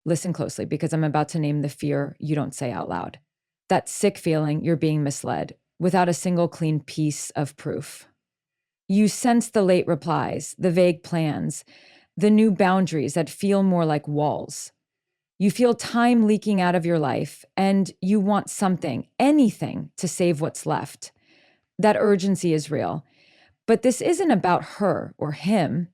Listen closely because I'm about to name the fear you don't say out loud. That sick feeling you're being misled without a single clean piece of proof. You sense the late replies, the vague plans, the new boundaries that feel more like walls. You feel time leaking out of your life, and you want something, anything, to save what's left. That urgency is real. But this isn't about her or him.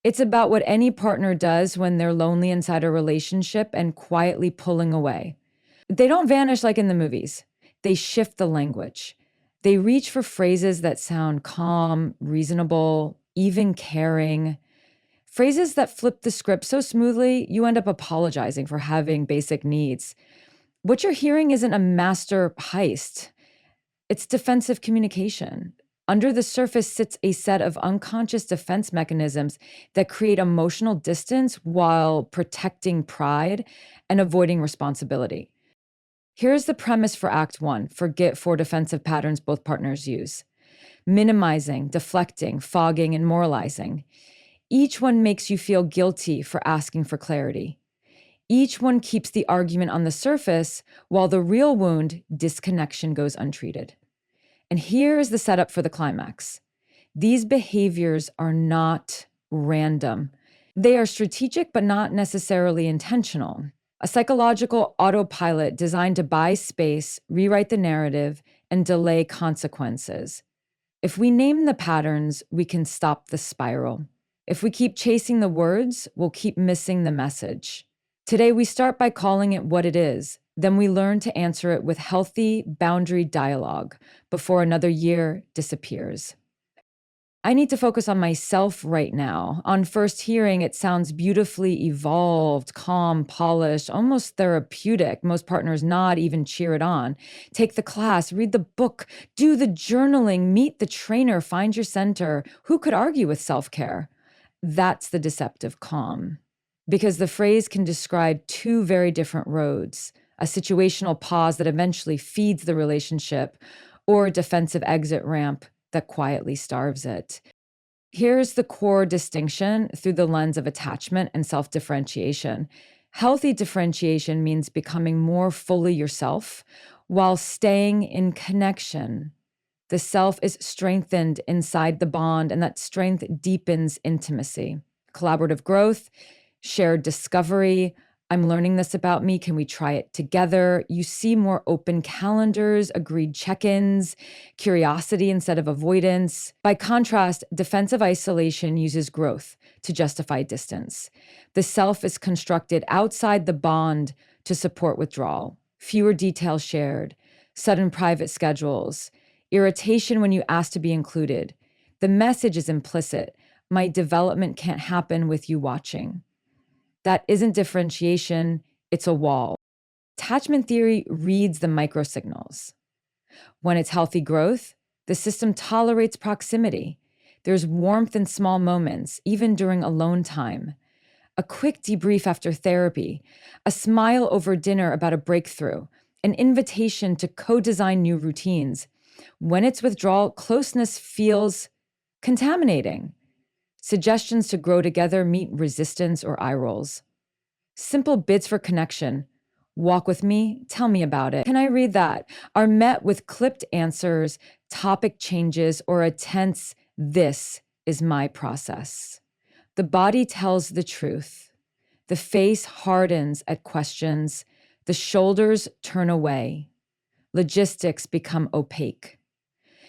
It's about what any partner does when they're lonely inside a relationship and quietly pulling away. They don't vanish like in the movies. They shift the language. They reach for phrases that sound calm, reasonable, even caring. Phrases that flip the script so smoothly, you end up apologizing for having basic needs. What you're hearing isn't a master heist, it's defensive communication. Under the surface sits a set of unconscious defense mechanisms that create emotional distance while protecting pride and avoiding responsibility. Here's the premise for Act One for defensive patterns both partners use: minimizing, deflecting, fogging, and moralizing. Each one makes you feel guilty for asking for clarity. Each one keeps the argument on the surface while the real wound, disconnection, goes untreated. And here is the setup for the climax. These behaviors are not random. They are strategic, but not necessarily intentional. A psychological autopilot designed to buy space, rewrite the narrative, and delay consequences. If we name the patterns, we can stop the spiral. If we keep chasing the words, we'll keep missing the message. Today, we start by calling it what it is. Then we learn to answer it with healthy boundary dialogue before another year disappears. I need to focus on myself right now. On first hearing, it sounds beautifully evolved, calm, polished, almost therapeutic. Most partners nod, even cheer it on. Take the class, read the book, do the journaling, meet the trainer, find your center. Who could argue with self-care? That's the deceptive calm. Because the phrase can describe two very different roads: a situational pause that eventually feeds the relationship, or a defensive exit ramp that quietly starves it. Here's the core distinction through the lens of attachment and self-differentiation. Healthy differentiation means becoming more fully yourself while staying in connection. The self is strengthened inside the bond, and that strength deepens intimacy. Collaborative growth, shared discovery. I'm learning this about me. Can we try it together? You see more open calendars, agreed check-ins, curiosity instead of avoidance. By contrast, defensive isolation uses growth to justify distance. The self is constructed outside the bond to support withdrawal. Fewer details shared, sudden private schedules, irritation when you ask to be included. The message is implicit. My development can't happen with you watching. That isn't differentiation, it's a wall. Attachment theory reads the microsignals. When it's healthy growth, the system tolerates proximity. There's warmth in small moments, even during alone time. A quick debrief after therapy, a smile over dinner about a breakthrough, an invitation to co-design new routines. When it's withdrawal, closeness feels contaminating. Suggestions to grow together meet resistance or eye rolls. Simple bids for connection. Walk with me, tell me about it. Can I read that? Are met with clipped answers, topic changes, or a tense, this is my process. The body tells the truth. The face hardens at questions. The shoulders turn away. Logistics become opaque.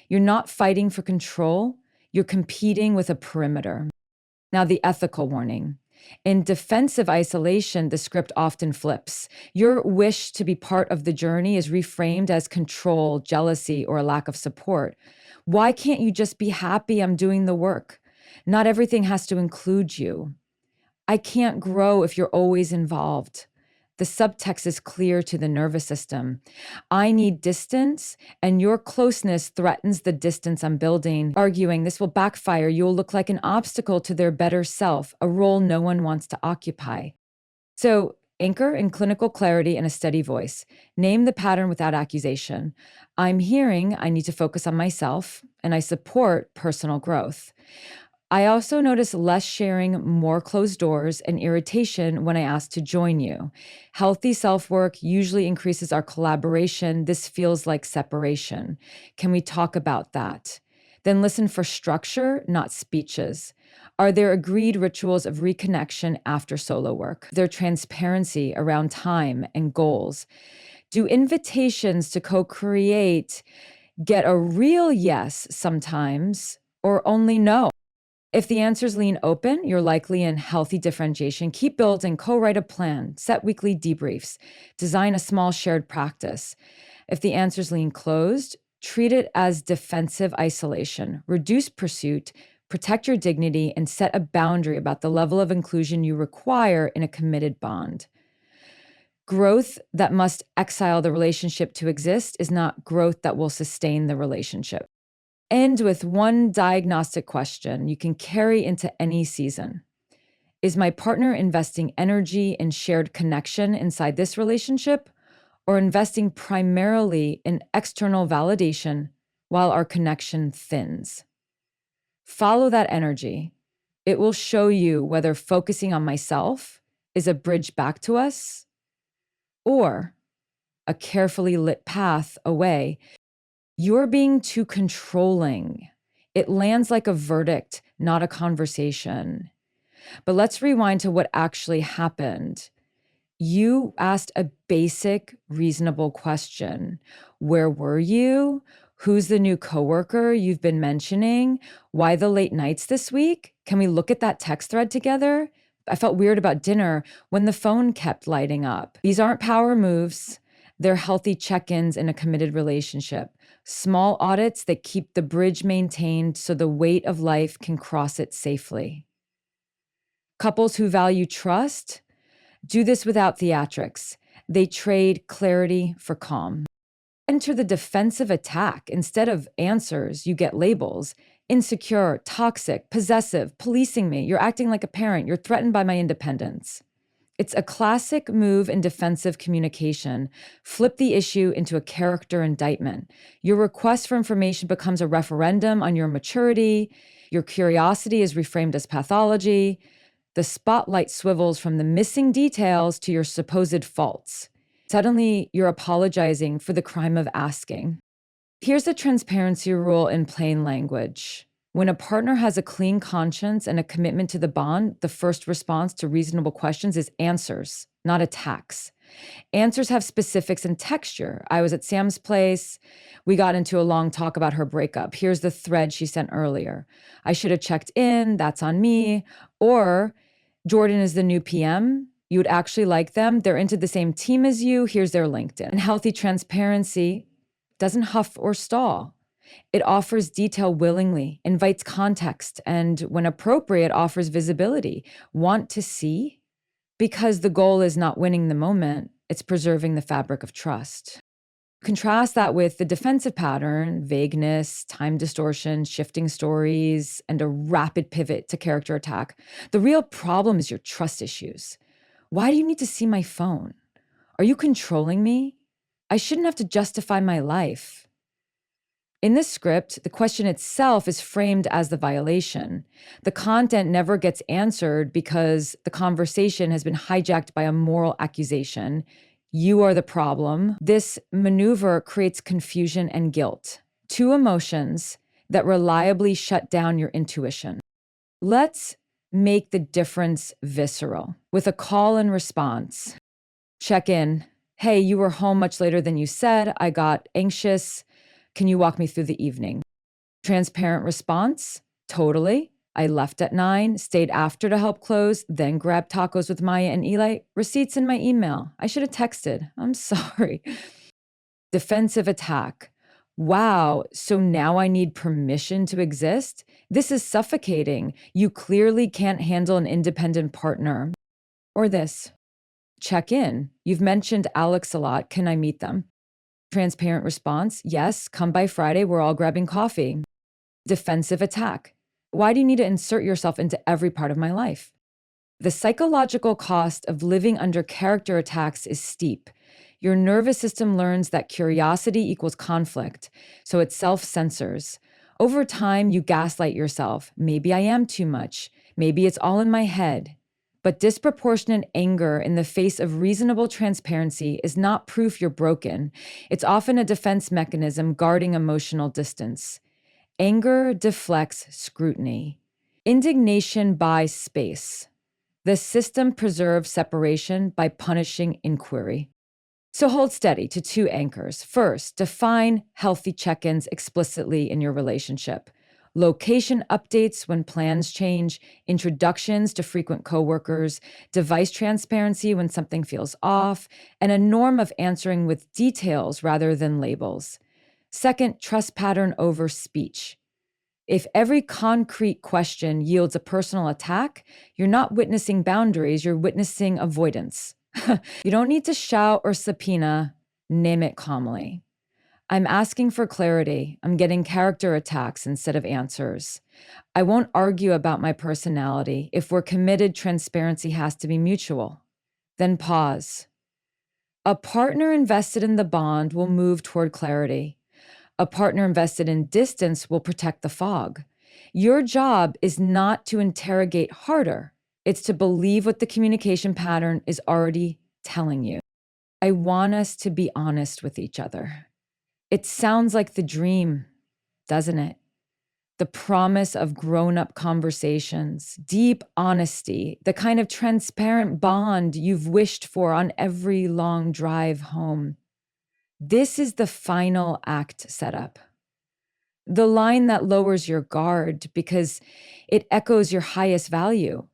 You're not fighting for control. You're competing with a perimeter. Now, the ethical warning. In defensive isolation, the script often flips. Your wish to be part of the journey is reframed as control, jealousy, or a lack of support. Why can't you just be happy I'm doing the work? Not everything has to include you. I can't grow if you're always involved. The subtext is clear to the nervous system. I need distance, and your closeness threatens the distance I'm building, arguing this will backfire. You'll look like an obstacle to their better self, a role no one wants to occupy. So anchor in clinical clarity and a steady voice. Name the pattern without accusation. I'm hearing I need to focus on myself, and I support personal growth. I also notice less sharing, more closed doors, and irritation when I ask to join you. Healthy self work usually increases our collaboration. This feels like separation. Can we talk about that? Then listen for structure, not speeches. Are there agreed rituals of reconnection after solo work? Their transparency around time and goals. Do invitations to co create get a real yes sometimes or only no? If the answers lean open, you're likely in healthy differentiation. Keep building, co write a plan, set weekly debriefs, design a small shared practice. If the answers lean closed, treat it as defensive isolation. Reduce pursuit, protect your dignity, and set a boundary about the level of inclusion you require in a committed bond. Growth that must exile the relationship to exist is not growth that will sustain the relationship. End with one diagnostic question you can carry into any season. Is my partner investing energy and shared connection inside this relationship, or investing primarily in external validation while our connection thins? Follow that energy. It will show you whether focusing on myself is a bridge back to us or a carefully lit path away. You're being too controlling. It lands like a verdict, not a conversation. But let's rewind to what actually happened. You asked a basic, reasonable question. Where were you? Who's the new coworker you've been mentioning? Why the late nights this week? Can we look at that text thread together? I felt weird about dinner when the phone kept lighting up. These aren't power moves. They're healthy check-ins in a committed relationship. Small audits that keep the bridge maintained so the weight of life can cross it safely. Couples who value trust do this without theatrics. They trade clarity for calm. Enter the defensive attack. Instead of answers, you get labels. Insecure, toxic, possessive, policing me. You're acting like a parent. You're threatened by my independence. It's a classic move in defensive communication. Flip the issue into a character indictment. Your request for information becomes a referendum on your maturity. Your curiosity is reframed as pathology. The spotlight swivels from the missing details to your supposed faults. Suddenly, you're apologizing for the crime of asking. Here's the transparency rule in plain language. When a partner has a clean conscience and a commitment to the bond, the first response to reasonable questions is answers, not attacks. Answers have specifics and texture. I was at Sam's place. We got into a long talk about her breakup. Here's the thread she sent earlier. I should have checked in. That's on me. Or Jordan is the new PM. You would actually like them. They're into the same team as you. Here's their LinkedIn. And healthy transparency doesn't huff or stall. It offers detail willingly, invites context, and when appropriate, offers visibility. Want to see? Because the goal is not winning the moment, it's preserving the fabric of trust. Contrast that with the defensive pattern, vagueness, time distortion, shifting stories, and a rapid pivot to character attack. The real problem is your trust issues. Why do you need to see my phone? Are you controlling me? I shouldn't have to justify my life. In this script, the question itself is framed as the violation. The content never gets answered because the conversation has been hijacked by a moral accusation. You are the problem. This maneuver creates confusion and guilt, two emotions that reliably shut down your intuition. Let's make the difference visceral with a call and response. Check in. Hey, you were home much later than you said. I got anxious. Can you walk me through the evening? Transparent response? Totally. I left at 9, stayed after to help close, then grabbed tacos with Maya and Eli. Receipts in my email. I should have texted. I'm sorry. Defensive attack. Wow, so now I need permission to exist? This is suffocating. You clearly can't handle an independent partner. Or this. Check in. You've mentioned Alex a lot. Can I meet them? Transparent response, yes, come by Friday, we're all grabbing coffee. Defensive attack. Why do you need to insert yourself into every part of my life? The psychological cost of living under character attacks is steep. Your nervous system learns that curiosity equals conflict, so it self-censors. Over time, you gaslight yourself. Maybe I am too much. Maybe it's all in my head. But disproportionate anger in the face of reasonable transparency is not proof you're broken. It's often a defense mechanism guarding emotional distance. Anger deflects scrutiny. Indignation buys space. The system preserves separation by punishing inquiry. So hold steady to two anchors. First, define healthy check-ins explicitly in your relationship. Location updates when plans change, introductions to frequent coworkers, device transparency when something feels off, and a norm of answering with details rather than labels. Second, trust pattern over speech. If every concrete question yields a personal attack, you're not witnessing boundaries, you're witnessing avoidance. You don't need to shout or subpoena, name it calmly. I'm asking for clarity. I'm getting character attacks instead of answers. I won't argue about my personality. If we're committed, transparency has to be mutual. Then pause. A partner invested in the bond will move toward clarity. A partner invested in distance will protect the fog. Your job is not to interrogate harder. It's to believe what the communication pattern is already telling you. I want us to be honest with each other. It sounds like the dream, doesn't it? The promise of grown-up conversations, deep honesty, the kind of transparent bond you've wished for on every long drive home. This is the final act setup. The line that lowers your guard because it echoes your highest value,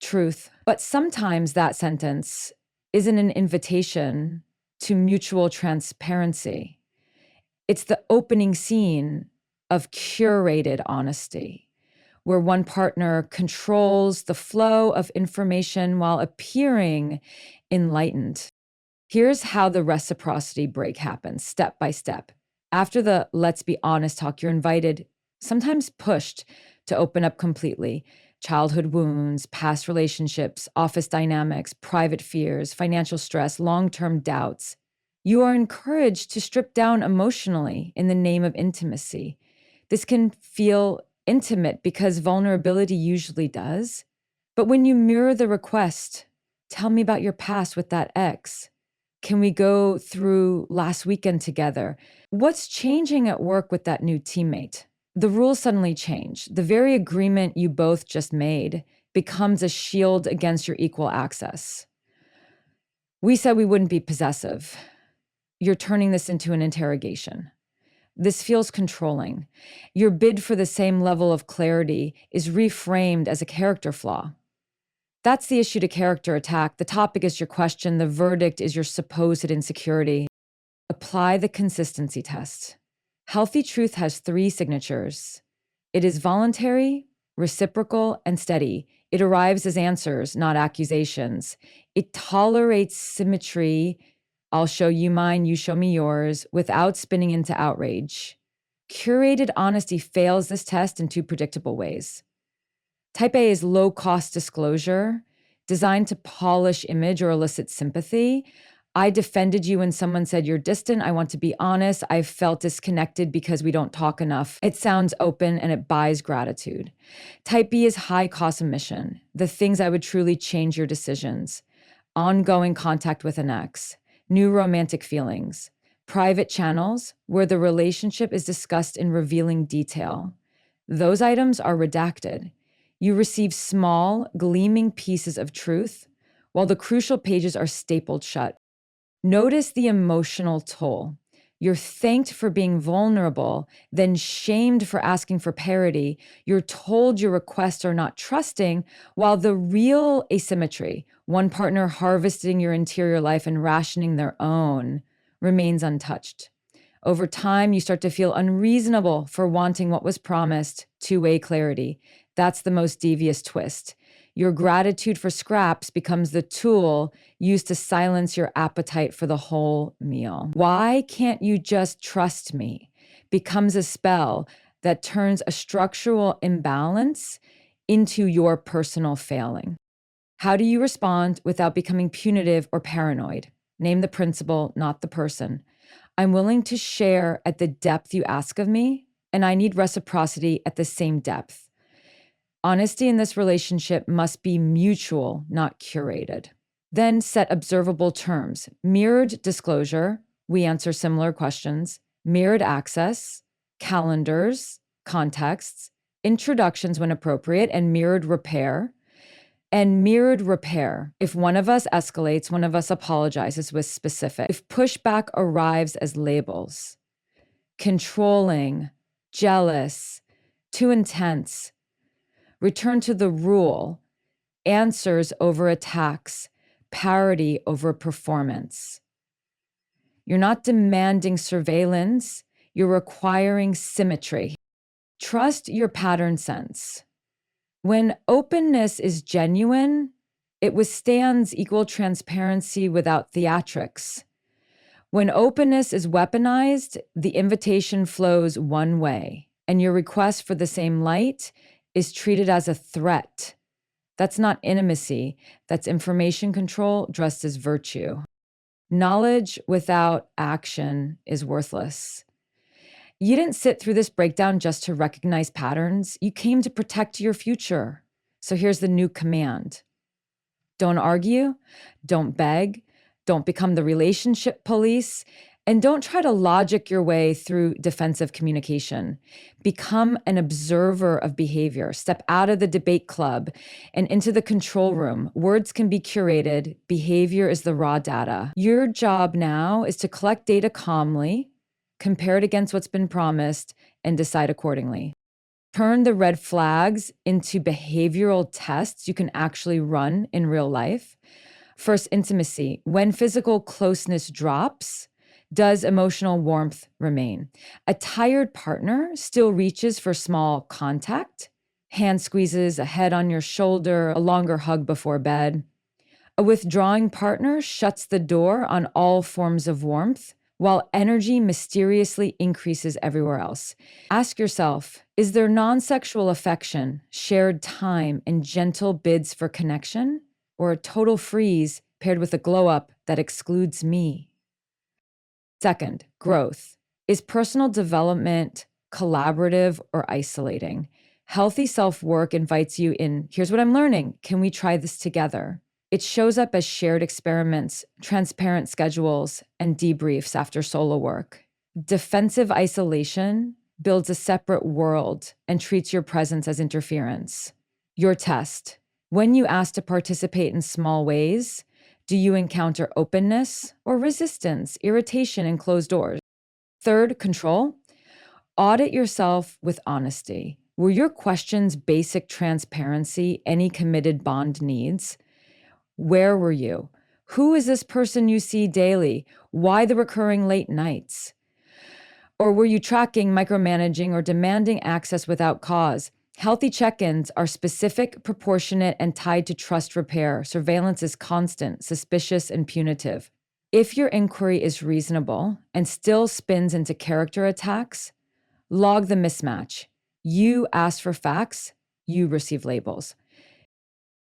truth. But sometimes that sentence isn't an invitation to mutual transparency. It's the opening scene of curated honesty, where one partner controls the flow of information while appearing enlightened. Here's how the reciprocity break happens, step by step. After the let's be honest talk, you're invited, sometimes pushed, to open up completely. Childhood wounds, past relationships, office dynamics, private fears, financial stress, long-term doubts. You are encouraged to strip down emotionally in the name of intimacy. This can feel intimate because vulnerability usually does. But when you mirror the request, tell me about your past with that ex. Can we go through last weekend together? What's changing at work with that new teammate? The rules suddenly change. The very agreement you both just made becomes a shield against your equal access. We said we wouldn't be possessive. You're turning this into an interrogation. This feels controlling. Your bid for the same level of clarity is reframed as a character flaw. That's the issue to character attack. The topic is your question. The verdict is your supposed insecurity. Apply the consistency test. Healthy truth has 3 signatures. It is voluntary, reciprocal, and steady. It arrives as answers, not accusations. It tolerates symmetry. I'll show you mine, you show me yours, without spinning into outrage. Curated honesty fails this test in 2 predictable ways. Type A is low-cost disclosure, designed to polish image or elicit sympathy. I defended you when someone said you're distant. I want to be honest. I felt disconnected because we don't talk enough. It sounds open and it buys gratitude. Type B is high-cost omission, the things I would truly change your decisions. Ongoing contact with an ex, new romantic feelings, private channels where the relationship is discussed in revealing detail. Those items are redacted. You receive small, gleaming pieces of truth, while the crucial pages are stapled shut. Notice the emotional toll. You're thanked for being vulnerable, then shamed for asking for parity. You're told your requests are not trusting, while the real asymmetry, one partner harvesting your interior life and rationing their own, remains untouched. Over time, you start to feel unreasonable for wanting what was promised, two-way clarity. That's the most devious twist. Your gratitude for scraps becomes the tool used to silence your appetite for the whole meal. Why can't you just trust me? Becomes a spell that turns a structural imbalance into your personal failing. How do you respond without becoming punitive or paranoid? Name the principle, not the person. I'm willing to share at the depth you ask of me, and I need reciprocity at the same depth. Honesty in this relationship must be mutual, not curated. Then set observable terms. Mirrored disclosure, we answer similar questions. Mirrored access, calendars, contexts, introductions when appropriate, and mirrored repair. And mirrored repair. If one of us escalates, one of us apologizes with specific. If pushback arrives as labels, controlling, jealous, too intense, return to the rule, answers over attacks, parity over performance. You're not demanding surveillance, you're requiring symmetry. Trust your pattern sense. When openness is genuine, it withstands equal transparency without theatrics. When openness is weaponized, the invitation flows one way, and your request for the same light is treated as a threat. That's not intimacy, that's information control dressed as virtue. Knowledge without action is worthless. You didn't sit through this breakdown just to recognize patterns. You came to protect your future. So here's the new command. Don't argue, don't beg, don't become the relationship police, and don't try to logic your way through defensive communication. Become an observer of behavior. Step out of the debate club and into the control room. Words can be curated. Behavior is the raw data. Your job now is to collect data calmly, compare it against what's been promised, and decide accordingly. Turn the red flags into behavioral tests you can actually run in real life. First, intimacy. When physical closeness drops, does emotional warmth remain? A tired partner still reaches for small contact, hand squeezes, a head on your shoulder, a longer hug before bed. A withdrawing partner shuts the door on all forms of warmth, while energy mysteriously increases everywhere else. Ask yourself, is there non-sexual affection, shared time, and gentle bids for connection, or a total freeze paired with a glow-up that excludes me? Second, growth. Is personal development collaborative or isolating? Healthy self-work invites you in, here's what I'm learning, can we try this together? It shows up as shared experiments, transparent schedules, and debriefs after solo work. Defensive isolation builds a separate world and treats your presence as interference. Your test. When you ask to participate in small ways, do you encounter openness or resistance, irritation, and closed doors? Third, control. Audit yourself with honesty. Were your questions basic transparency any committed bond needs? Where were you? Who is this person you see daily? Why the recurring late nights? Or were you tracking, micromanaging, or demanding access without cause? Healthy check-ins are specific, proportionate, and tied to trust repair. Surveillance is constant, suspicious, and punitive. If your inquiry is reasonable and still spins into character attacks, log the mismatch. You ask for facts, you receive labels.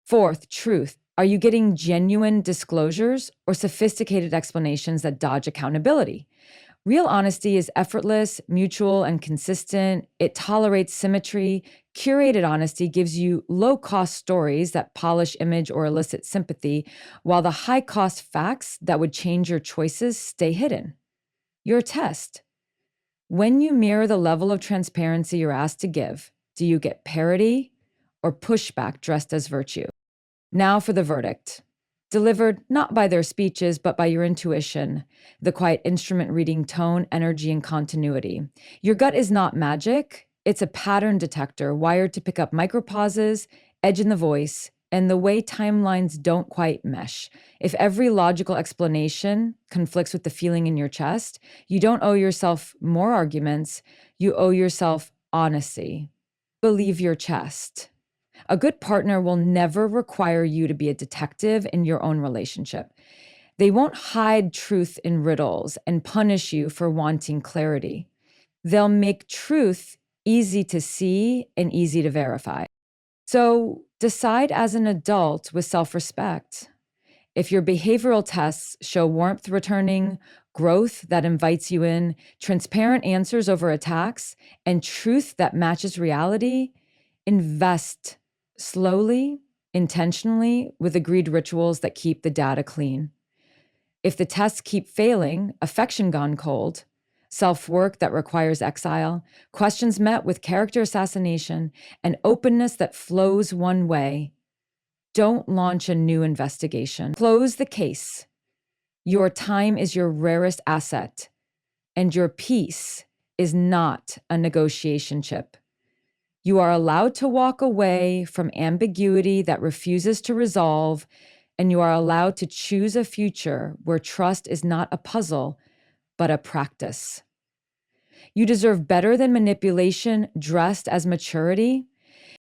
Fourth, truth. Are you getting genuine disclosures or sophisticated explanations that dodge accountability? Real honesty is effortless, mutual, and consistent. It tolerates symmetry. Curated honesty gives you low-cost stories that polish image or elicit sympathy, while the high-cost facts that would change your choices stay hidden. Your test. When you mirror the level of transparency you're asked to give, do you get parity or pushback dressed as virtue? Now for the verdict. Delivered not by their speeches, but by your intuition, the quiet instrument reading tone, energy, and continuity. Your gut is not magic. It's a pattern detector wired to pick up micropauses, edge in the voice, and the way timelines don't quite mesh. If every logical explanation conflicts with the feeling in your chest, you don't owe yourself more arguments. You owe yourself honesty. Believe your chest. A good partner will never require you to be a detective in your own relationship. They won't hide truth in riddles and punish you for wanting clarity. They'll make truth easy to see and easy to verify. So decide as an adult with self-respect. If your behavioral tests show warmth returning, growth that invites you in, transparent answers over attacks, and truth that matches reality, invest slowly, intentionally, with agreed rituals that keep the data clean. If the tests keep failing, affection gone cold, self-work that requires exile, questions met with character assassination, and openness that flows one way, don't launch a new investigation. Close the case. Your time is your rarest asset, and your peace is not a negotiation chip. You are allowed to walk away from ambiguity that refuses to resolve, and you are allowed to choose a future where trust is not a puzzle, but a practice. You deserve better than manipulation dressed as maturity.